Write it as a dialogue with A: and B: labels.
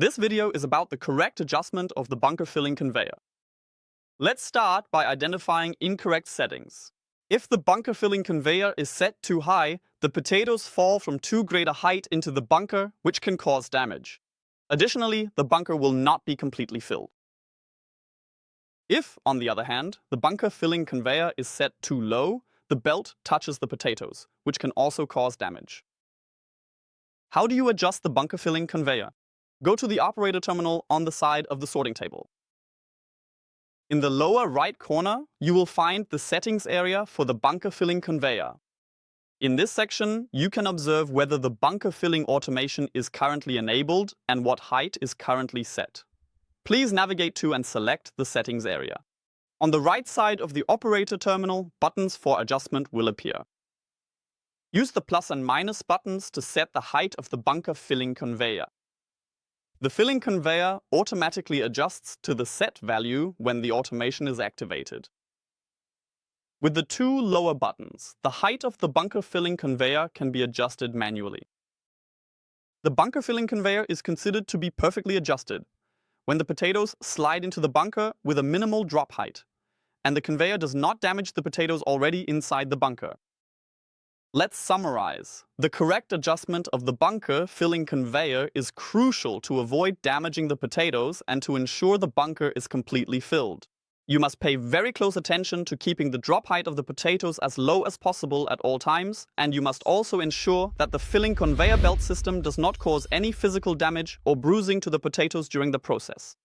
A: This video is about the correct adjustment of the bunker filling conveyor. Let's start by identifying incorrect settings. If the bunker filling conveyor is set too high, the potatoes fall from too great a height into the bunker, which can cause damage. Additionally, the bunker will not be completely filled. If, on the other hand, the bunker filling conveyor is set too low, the belt touches the potatoes, which can also cause damage. How do you adjust the bunker filling conveyor? Go to the operator terminal on the side of the sorting table. In the lower right corner, you will find the settings area for the bunker filling conveyor. In this section, you can observe whether the bunker filling automation is currently enabled and what height is currently set. Please navigate to and select the settings area. On the right side of the operator terminal, buttons for adjustment will appear. Use the plus and minus buttons to set the height of the bunker filling conveyor. The filling conveyor automatically adjusts to the set value when the automation is activated. With the two lower buttons, the height of the bunker filling conveyor can be adjusted manually. The bunker filling conveyor is considered to be perfectly adjusted when the potatoes slide into the bunker with a minimal drop height, and the conveyor does not damage the potatoes already inside the bunker. Let's summarize. The correct adjustment of the bunker filling conveyor is crucial to avoid damaging the potatoes and to ensure the bunker is completely filled. You must pay very close attention to keeping the drop height of the potatoes as low as possible at all times, and you must also ensure that the filling conveyor belt system does not cause any physical damage or bruising to the potatoes during the process.